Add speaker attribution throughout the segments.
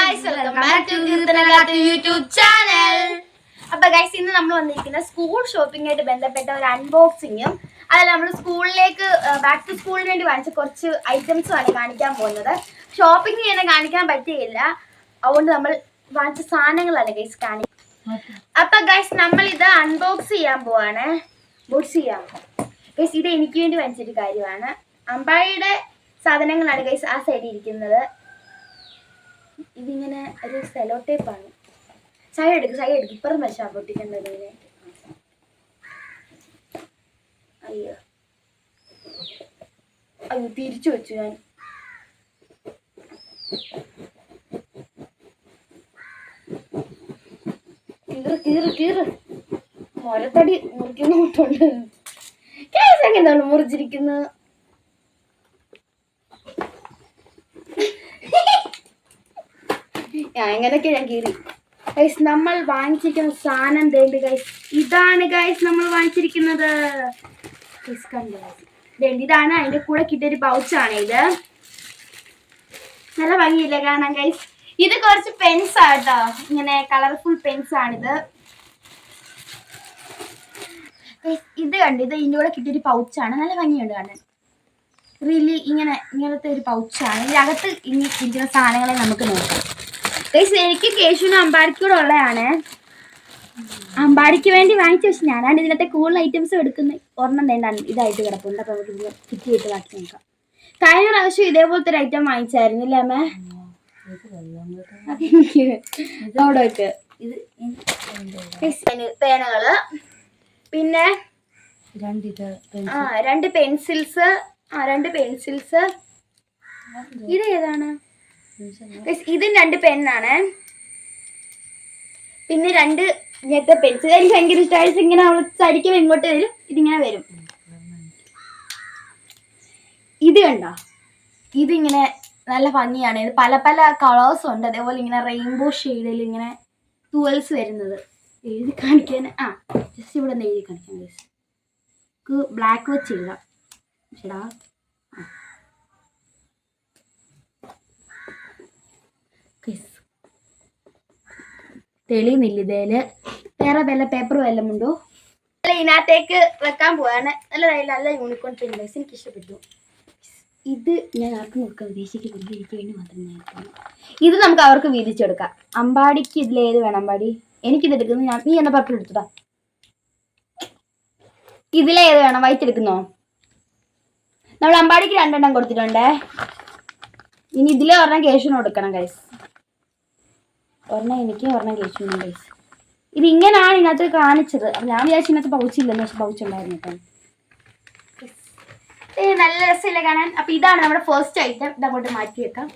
Speaker 1: guys, welcome back to Kirtanagatu YouTube channel. അപ്പോൾ guys ഇന്ന് നമ്മൾ വന്നിരിക്കുന്ന സ്കൂൾ ഷോപ്പിംഗ് ആയിട്ട് ബന്ധപ്പെട്ട ഒരു അൺബോക്സിങ്ങും അതിൽ നമ്മൾ സ്കൂളിലേക്ക് ബാക്ക് ടു സ്കൂളിന് വേണ്ടി വാങ്ങിച്ച കുറച്ച് ഐറ്റംസ് ആണ് കാണിക്കാൻ പോകുന്നത്. ഷോപ്പിംഗ് ചെയ്യുന്ന കാണിക്കാൻ പറ്റിയില്ല, അതുകൊണ്ട് നമ്മൾ വാങ്ങിച്ച സാധനങ്ങളാണ് ഗൈസ് കാണിക്കുന്നത്. അപ്പോൾ ഗൈസ് നമ്മൾ ഇത് അൺബോക്സ് ചെയ്യാൻ പോവാണ്. ഗൈസ് ഇത് എനിക്ക് വേണ്ടി വാങ്ങിച്ചൊരു കാര്യമാണ്. അമ്പാടിയുടെ സാധനങ്ങളാണ് ഗൈസ് ആ സൈഡിൽ ഇരിക്കുന്നത്. ഇതിങ്ങനെ ഒരു സെലോ ടേപ്പാണ്. സൈഡ് എടുക്കും ഇപ്പുറം വെച്ചാൽ പൊട്ടിക്കേണ്ടത്. ഇങ്ങനെ അയ്യോ തിരിച്ചു വെച്ചു ഞാൻ. കീറ് മുരത്തടി മുറിക്കുന്ന കൂട്ടുണ്ട്. കേസൊക്കെ എന്താണ് മുറിച്ചിരിക്കുന്നത്? അങ്ങനെയൊക്കെ ഞാൻ കീറി. ഗൈസ് നമ്മൾ വാങ്ങിച്ചിരിക്കുന്ന സാധനം തേണ്ടി ഗൈസ് ഇതാണ് ഗൈസ് നമ്മൾ വാങ്ങിച്ചിരിക്കുന്നത്. ഇതാണ് അതിന്റെ കൂടെ കിട്ടിയൊരു പൗച്ചാണ് ഇത്. നല്ല ഭംഗിയില്ലേ കാണാൻ ഗൈസ്? ഇത് കുറച്ച് പെൻസ് ആട്ടോ, ഇങ്ങനെ കളർഫുൾ പെൻസ് ആണിത്. ഇത് കണ്ടു, ഇത് ഇതിൻ്റെ കൂടെ കിട്ടിയൊരു പൗച്ചാണ്. നല്ല ഭംഗിയുണ്ട് കാണാൻ. റിയലി ഇങ്ങനത്തെ ഒരു പൗച്ചാണ്. ഇതിനകത്ത് ഇനി ഇരിക്കുന്ന സാധനങ്ങളെ നമുക്ക് നോക്കാം. എനിക്ക് കേശുവിനും അമ്പാടിക്കൂടെ ഉള്ളതാണ്. അമ്പാടിക്ക് വേണ്ടി വാങ്ങിച്ചു വെച്ചു. ഞാനാണ് ഇതിനകത്തെ കൂടുതൽ ഐറ്റംസ് എടുക്കുന്നത്. ഒരെണ്ണം തേണ്ടാണ് ഇതായിട്ട് കിടപ്പുണ്ട്. അപ്പോൾ നമുക്ക് ഇത് കിറ്റിയിട്ട് ബാക്കി നോക്കാം. കഴിഞ്ഞ പ്രാവശ്യം ഇതേപോലത്തെ ഒരു ഐറ്റം വാങ്ങിച്ചായിരുന്നില്ലേ അമ്മേ? അവിടെ വെക്ക്. പേനകള്, പിന്നെ രണ്ട് പെൻസിൽസ്. ഇത് ഏതാണ്? ഇതും 2 പെന്നാണ്. പിന്നെ 2 ഇങ്ങനത്തെ പെൻസിൽ. എനിക്ക് ഭയങ്കര ഇഷ്ടമായി. ഇങ്ങനെ അവൾ ചടിക്കുമ്പോൾ ഇങ്ങോട്ട് വരും, ഇതിങ്ങനെ വരും. ഇത് കണ്ടോ? ഇതിങ്ങനെ നല്ല ഭംഗിയാണ്. ഇത് പല പല കളേഴ്സ് ഉണ്ട്. അതേപോലെ ഇങ്ങനെ റെയിൻബോ ഷെയ്ഡിൽ ഇങ്ങനെ ടൂവൽസ് വരുന്നത്. എഴുതി കാണിക്കാൻ ജസ്റ്റ് ഇവിടെ നിന്ന് എഴുതി കാണിക്കാൻ. ബ്ലാക്ക് വെച്ച് എഴുതാം. ചേടാ തെളിയുന്നില്ല. ഇതേല് വേറെ വല്ല പേപ്പർ വല്ലതും ഉണ്ടോ? ഇതിനകത്തേക്ക് വെക്കാൻ പോവാണ്. നല്ല യൂണിക്കോൺ പെൻ ഗൈസ്, എനിക്ക് ഇഷ്ടപ്പെട്ടു. ഇത് ഞാൻ ആർക്കും കൊടുക്കാൻ ഉദ്ദേശിക്കുന്നില്ല, എനിക്ക് വേണ്ടി മാത്രം ഞാൻ. ഇത് നമുക്ക് അവർക്ക് വീതിച്ചെടുക്കാം. അമ്പാടിക്ക് ഇതിലേത് വേണം? അമ്പാടി എനിക്കിത് എടുക്കുന്നു. നീ എന്നെ പർപ്പിൾ എടുത്തതാ. ഇതിലേത് വേണം? വൈറ്റ് എടുക്കുന്നോ? നമ്മൾ അമ്പാടിക്ക് 2 എണ്ണം കൊടുത്തിട്ടുണ്ടേ. ഇനി ഇതിലെ ഒരെണ്ണം കേശുവിന് കൊടുക്കണം ഗൈസ്. ഒരെണ്ണം എനിക്ക്, ഒരെണ്ണം കേശുവിനും ഗൈസ്. ഇത് ഇങ്ങനെയാണ് ഇതിനകത്ത് കാണിച്ചത്. അപ്പം ഞാൻ വിചാരിച്ചു ഇതിനകത്ത് പൗച്ചില്ലെന്ന്. പക്ഷെ പൗച്ചുണ്ടായിരുന്നു കേട്ടോ. നല്ല രസമില്ല കാണാൻ. അപ്പം ഇതാണ് നമ്മുടെ ഫസ്റ്റ് ഐറ്റം. ഇതങ്ങോട്ട് മാറ്റി വെക്കാം.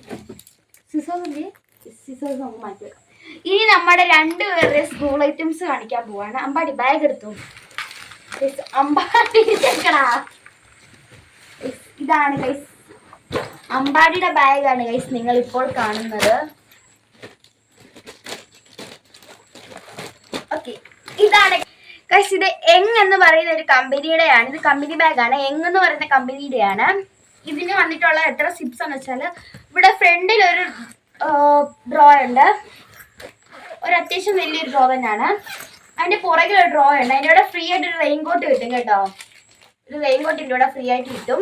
Speaker 1: സിസേഴ്സ് നമുക്ക് മാറ്റി വെക്കാം. ഇനി നമ്മുടെ 2 പേരുടെ സ്കൂൾ ഐറ്റംസ് കാണിക്കാൻ പോവാണ്. അമ്പാടി ബാഗ് എടുത്തു. അമ്പാടി ചെക്കടാ. ഇതാണ് ഗൈസ് അമ്പാടിയുടെ ബാഗാണ് ഗൈസ് നിങ്ങൾ ഇപ്പോൾ കാണുന്നത്. ഓക്കെ, ഇതാണ് ഗൈസ്. ഇത് എന്ന് പറയുന്ന ഒരു കമ്പനിയുടെയാണ്. ഇത് കമ്പനി ബാഗാണ്. എന്ന് പറയുന്ന കമ്പനിയുടെയാണ്. ഇതിന് വന്നിട്ടുള്ള എത്ര സിപ്സ് എന്ന് വെച്ചാൽ, ഇവിടെ ഫ്രണ്ടിൽ ഒരു ഡ്രോ ഉണ്ട്. ഒരു അത്യാവശ്യം വലിയൊരു ഡ്രോ തന്നെയാണ്. അതിന്റെ പുറകിൽ ഒരു ഡ്രോ ഉണ്ട്. അതിൻ്റെ കൂടെ ഫ്രീ ആയിട്ട് ഒരു റെയിൻകോട്ട് കിട്ടും കേട്ടോ. ഒരു റെയിൻകോട്ട് ഇതിൻ്റെ കൂടെ ഫ്രീ ആയിട്ട് കിട്ടും.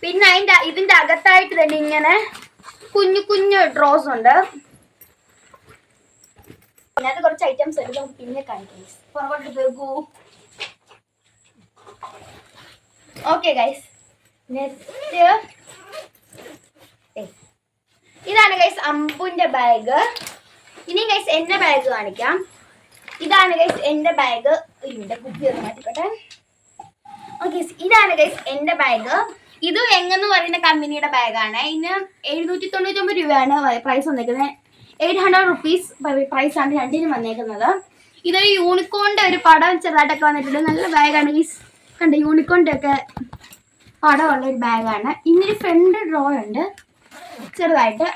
Speaker 1: പിന്നെ ഇതിന്റെ അകത്തായിട്ട് തന്നെ ഇങ്ങനെ കുഞ്ഞു കുഞ്ഞു ഡ്രോസ് ഉണ്ട്. അതിനകത്ത് കുറച്ച് ഐറ്റംസ് ഉണ്ട്. നമുക്ക് പിന്നെ കാണിക്കാം. പുറകോട്ട് പോകൂ. ഓക്കെ ഗൈസ്, നെക്സ്റ്റ് ഇതാണ് ഗൈസ് അമ്പുന്റെ ബാഗ്. ഇനി ഗൈസ് എന്റെ ബാഗ് കാണിക്കാം. ഇതാണ് ഗൈസ് എന്റെ ബാഗ്. ഇതിന്റെ കുപ്പി ഒന്ന് മാറ്റിക്കോട്ടെ. ഓക്കെ, ഇതാണ് ഗൈസ് എന്റെ ബാഗ്. ഇത് എന്ന് പറയുന്ന കമ്പനിയുടെ ബാഗാണ്. ഇതിന് 799 രൂപയാണ് പ്രൈസ് വന്നേക്കുന്നത്. 800 റുപ്പീസ് പ്രൈസാണ് രണ്ടിനും വന്നേക്കുന്നത്. ഇതൊരു യൂണിക്കോണിന്റെ ഒരു പടം ചെറുതായിട്ടൊക്കെ വന്നിട്ടുണ്ട്. നല്ല ബാഗാണ് ഗൈസ്. കണ്ടോ, യൂണിക്കോണിന്റെ ഒക്കെ പടമുള്ള ഒരു ബാഗാണ്. ഇന്നൊരു ഫ്രണ്ട് ഡ്രോ ഉണ്ട് ചെറുതായിട്ട്.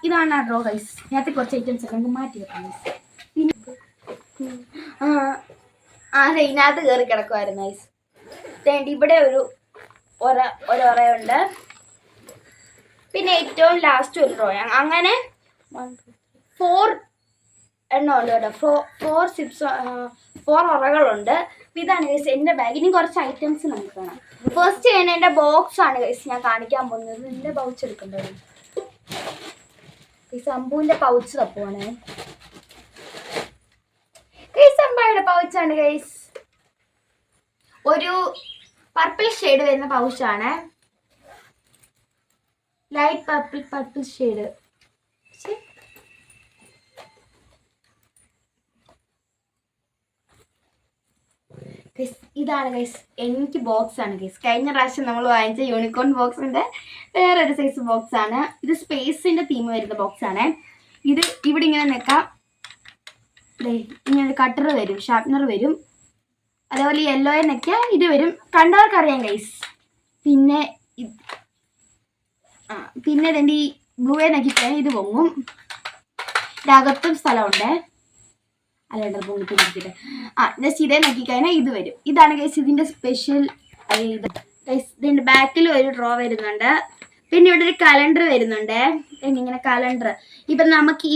Speaker 1: ഇതാണ് ആ ഡ്രോ ഗൈസ്. ഇതിനകത്ത് കുറച്ച് ഐറ്റംസ് ഒക്കെ നമുക്ക് മാറ്റി വെക്കാം ഗൈസ്. അതെ, ഇതിനകത്ത് കയറി കിടക്കുമായിരുന്നു ഗൈസ്. ഇവിടെ ഒരു ഒരയുണ്ട്. പിന്നെ ഏറ്റവും ലാസ്റ്റ് ഒരു ഡ്രോ. അങ്ങനെ 4 എണ്ണം ഉണ്ട് കേട്ടോ. 4 ഉറകളുണ്ട്. ഇതാണ് ഗൈസ് എൻ്റെ ബാഗ്. ഇനി കുറച്ച് ഐറ്റംസ് നമുക്ക് കാണാം. ഫസ്റ്റ് ഞാൻ എൻ്റെ ബോക്സ് ആണ് ഗൈസ് ഞാൻ കാണിക്കാൻ പോകുന്നത്. എൻ്റെ പൗച്ച് എടുക്കേണ്ടത് ഈ സംഭൂവിൻ്റെ പൗച്ച് തപ്പുവാണ്. ഗൈസ് അമ്പായുടെ പൗച്ചാണ് ഗൈസ്. ഒരു പർപ്പിൾ ഷെയ്ഡ് വരുന്ന പൗച്ചാണ്. Light purple shade. ഇതാണ് ഗൈസ് എനിക്ക് ബോക്സ് ആണ് ഗൈസ്. കഴിഞ്ഞ പ്രാവശ്യം നമ്മൾ വാങ്ങിച്ച യൂണിക്കോൺ ബോക്സിന്റെ വേറൊരു സൈസ് ബോക്സ് ആണ് ഇത്. സ്പേസിന്റെ തീം വരുന്ന ബോക്സ് ആണ് ഇത്. ഇവിടെ ഇങ്ങനെ നിൽക്കാം. ഇങ്ങനെ കട്ടർ വരും, ഷാർപ്നർ വരും. അതേപോലെ യെല്ലോയെ നിൽക്കുക ഇത് വരും. കണ്ടവർക്കറിയാം ഗൈസ്. പിന്നെ ഇതിൻ്റെ ഈ ബ്ലൂയെ നക്കിക്കാൻ ഇത് പൊങ്ങും. ഇതിനകത്തും സ്ഥലമുണ്ട്. അല്ലാണ്ട് പൊങ്ങിട്ട് ജസ്റ്റ് ഇതേ നോക്കിക്കഴിഞ്ഞാൽ ഇത് വരും. ഇതാണ് ഗൈസ് ഇതിൻ്റെ സ്പെഷ്യൽ. ഇത് ഗൈസ് ഇതിൻ്റെ ബാക്കിൽ ഒരു ഡ്രോ വരുന്നുണ്ട്. പിന്നെ ഇവിടെ ഒരു കലണ്ടർ വരുന്നുണ്ട്. ഇങ്ങനെ കലണ്ടർ ഇപ്പം നമുക്ക്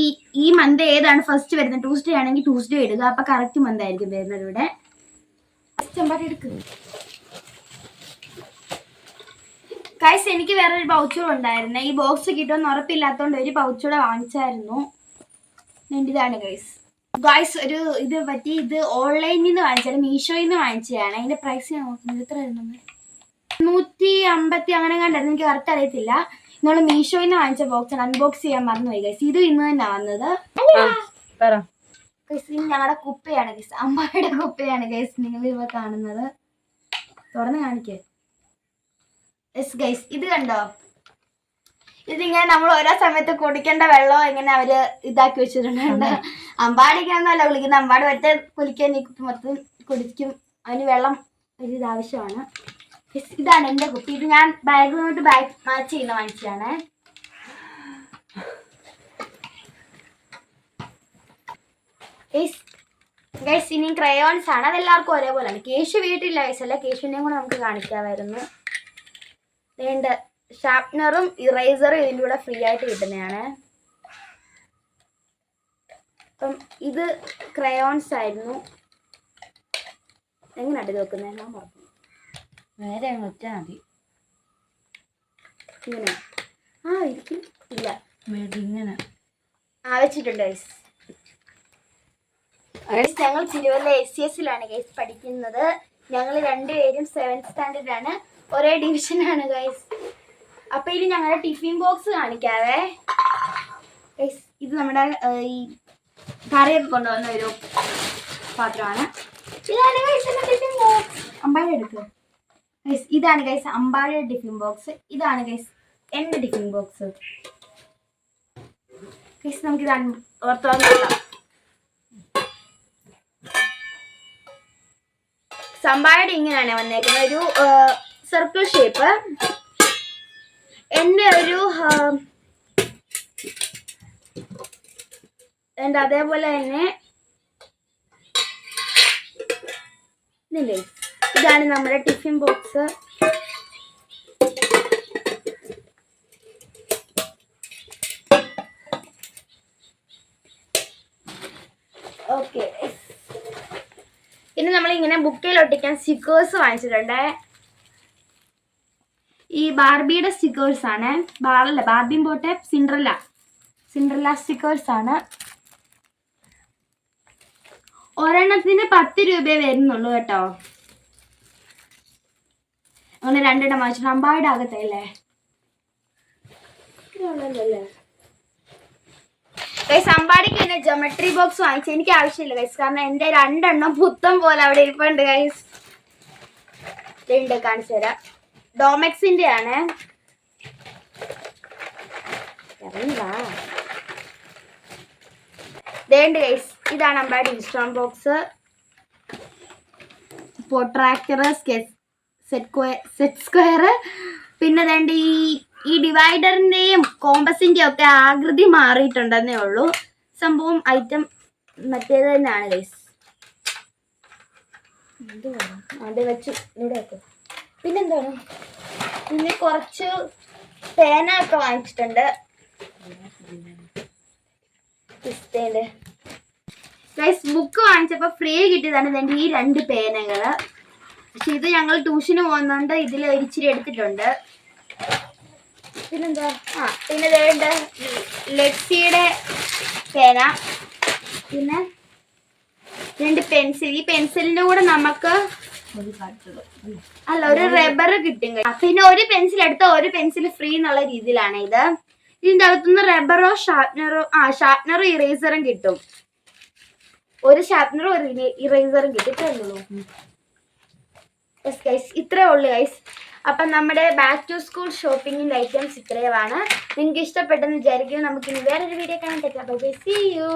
Speaker 1: ഈ മന്ത് ഏതാണ് ഫസ്റ്റ് വരുന്നത്, ട്യൂസ്ഡേ ആണെങ്കിൽ ട്യൂസ്ഡേ ഇടുക. അപ്പം കറക്റ്റ് മന്ത് ആയിരിക്കും വരുന്നത്. ഇവിടെ എടുക്കുന്നത് ഗൈസ് എനിക്ക് വേറൊരു പൗച്ചുകൾ ഉണ്ടായിരുന്നു. ഈ ബോക്സ് കിട്ടുമെന്ന് ഉറപ്പില്ലാത്തതുകൊണ്ട് ഒരു പൗച്ചൂടെ വാങ്ങിച്ചായിരുന്നു. ഇതാണ് ഗൈസ് ഒരു ഇത് പറ്റി. ഇത് ഓൺലൈനിൽ നിന്ന് വാങ്ങിച്ചാൽ മീഷോയിൽ നിന്ന് വാങ്ങിച്ചതാണ്. അതിൻ്റെ പ്രൈസ് ഞാൻ നോക്കുന്നത് എത്ര ആയിരുന്നു, 150 അങ്ങനെ കണ്ടായിരുന്നു. എനിക്ക് കറക്റ്റ് അറിയത്തില്ല. നമ്മൾ മീഷോയിൽ നിന്ന് വാങ്ങിച്ച ബോക്സ് അൺബോക്സ് ചെയ്യാൻ മറന്നുപോയി ഗൈസ്. ഇത് ഇന്ന് തന്നെ വന്നത്. ഞങ്ങളുടെ കുപ്പയാണ് ഗൈസ്, അമ്മയുടെ കുപ്പയാണ് ഗൈസ് നിങ്ങൾ ഇവ കാണുന്നത്. തുറന്ന് കാണിക്കേ ഗൈസ്. ഇത് കണ്ടോ, ഇതിങ്ങനെ നമ്മൾ ഓരോ സമയത്ത് കുടിക്കേണ്ട വെള്ളം ഇങ്ങനെ അവര് ഇതാക്കി വെച്ചിട്ടുണ്ട്. അമ്പാടിക്കാന്നല്ല കുളിക്കുന്നത്. അമ്പാട് ഒറ്റ കുളിക്കാൻ ഈ കുപ്പി മൊത്തം കുടിക്കും. അതിന് വെള്ളം ഒരു ഇതാവശ്യമാണ്. ഇതാണ് എൻ്റെ കുപ്പി. ഇത് ഞാൻ ബാഗിലോട്ട് ബാഗ് മാച്ച് ചെയ്യുന്ന വാങ്ങിച്ചതാണ്. ഗൈസ് ഇനി ക്രയോൺസ് ആണ്. അതെല്ലാവർക്കും ഒരേപോലെയാണ്. കേശു വീട്ടിലില്ല ഗൈസ്. അല്ല കേശുവിനെയും കൂടെ നമുക്ക് കാണിക്കാമായിരുന്നു. വേണ്ട ഷാർപ്നറും ഇറേസറും ഇതിൻ്റെ കൂടെ ഫ്രീ ആയിട്ട് കിട്ടുന്നതാണ്. അപ്പം ഇത് ക്രയോൺസ് ആയിരുന്നു. എങ്ങനെയാണ് ഇത് വെക്കുന്നത്? ഞാൻ പറഞ്ഞു നേരെ അങ്ങ് വെച്ചാൽ മതി. ഇങ്ങനെ ഇരിക്കും. ഇല്ല ഇങ്ങനെ വെച്ചിട്ടുണ്ട് ഗൈസ്. ഞങ്ങൾ തിരുവല്ല SCSലാണ് ഗൈസ് പഠിക്കുന്നത്. ഞങ്ങൾ രണ്ടുപേരും 7th സ്റ്റാൻഡേർഡാണ്. ഒരേ ഡിവിഷനാണ് ഗൈസ്. അപ്പൊ ഇനി ഞങ്ങളുടെ ടിഫിൻ ബോക്സ് കാണിക്കാവേ. ഇത് നമ്മുടെ ഈ കറിയൊക്കെ കൊണ്ടുവന്ന ഒരു പാത്രമാണ്. ഇതാണ് ഗൈസ് എൻ്റെ ടിഫിൻ ബോക്സ്. അമ്പാഴ എടുക്കുക ഗൈസ്. ഇതാണ് ഗൈസ് അമ്പാഴയുടെ ടിഫിൻ ബോക്സ്. ഇതാണ് ഗൈസ് എൻ്റെ ടിഫിൻ ബോക്സ്. ഗൈസ് നമുക്കിതാണ് ഓർത്തോളം അമ്പാഴയുടെ ഇങ്ങനെയാണ് വന്നേക്കുന്നത്. ഒരു സർക്കിൾ ഷേപ്പ്. എൻ്റെ ഒരു അതേപോലെ തന്നെ ഇതാണ് നമ്മുടെ ടിഫിൻ ബോക്സ്. ഓക്കെ ഇനി നമ്മളിങ്ങനെ ബുക്കിൽ ഒട്ടിക്കാൻ സ്റ്റിക്കേഴ്സ് വാങ്ങിച്ചിട്ടുണ്ട്. ഈ ബാർബിയുടെ സ്റ്റിക്കേഴ്സ് ആണ്. ബാർബിയും പോട്ടെ സിൻഡ്രല്ല സ്റ്റിക്കേഴ്സ് ആണ്. ഒരെണ്ണത്തിന് 10 രൂപയെ വരുന്നുള്ളൂ കേട്ടോ. അങ്ങനെ 2 എണ്ണം വാങ്ങിച്ചിട്ട് അമ്പായുടെ ആകത്തല്ലേ. അമ്പാടിക്ക് തന്നെ ജോമെട്രി ബോക്സ് വാങ്ങിച്ചു. എനിക്ക് ആവശ്യമില്ല ഗൈസ്, കാരണം എൻ്റെ 2 എണ്ണം പുത്തം പോലെ അവിടെ ഇരിപ്പുണ്ട് ഗൈസ്. കാണിച്ചു തരാം. ഡോമെക്സിന്റെ ആണ്. ഇതാണ് Ambadi instrument box. Protractor, set square. പിന്നെ വേണ്ട ഈ ഡിവൈഡറിന്റെയും കോമ്പസിന്റെയും ഒക്കെ ആകൃതി മാറിയിട്ടുണ്ടെന്നേ ഉള്ളൂ. സംഭവം ഐറ്റം മറ്റേത് തന്നെയാണ് ഗൈസ്. അത് വെച്ചു ഇവിടെ വെക്കും. പിന്നെന്താണ്, പിന്നെ കുറച്ച് പേന ഒക്കെ വാങ്ങിച്ചിട്ടുണ്ട്. ഗൈസ് ബുക്ക് വാങ്ങിച്ചപ്പോൾ ഫ്രീ കിട്ടിയതാണ് ഇതിൻ്റെ ഈ 2 പേനകൾ. പക്ഷെ ഇത് ഞങ്ങൾ ട്യൂഷന് പോകുന്നോണ്ട് ഇതിൽ ഇച്ചിരി എടുത്തിട്ടുണ്ട്. പിന്നെന്താ പിന്നെ വേണ്ട ലെക്സിയുടെ പേന, പിന്നെ 2 പെൻസിൽ. ഈ പെൻസിലിന്റെ കൂടെ നമുക്ക് ഒരു റബ്ബർ കിട്ടും. പിന്നെ ഒരു പെൻസിൽ എടുത്ത ഒരു പെൻസിൽ ഫ്രീ എന്നുള്ള രീതിയിലാണ് ഇത്. ഇതിന്റെ അകത്തുനിന്ന് റബ്ബറോ ഷാർപ്നറോ ഇറേസറും കിട്ടും. ഒരു ഷാർപ്നറും ഒരു ഇറേസറും കിട്ടും. ഇത്രേ ഉള്ളു ഗൈസ്. അപ്പം നമ്മുടെ ബാക്ക് ടു സ്കൂൾ ഷോപ്പിങ്ങിന്റെ ഐറ്റംസ് ഇത്രയുമാണ്. നിങ്ങൾക്ക് ഇഷ്ടപ്പെട്ടെന്ന് വിചാരിക്കും. നമുക്ക് ഇനി വേറൊരു വീഡിയോ കാണാൻ പറ്റാം. Bye bye, see U.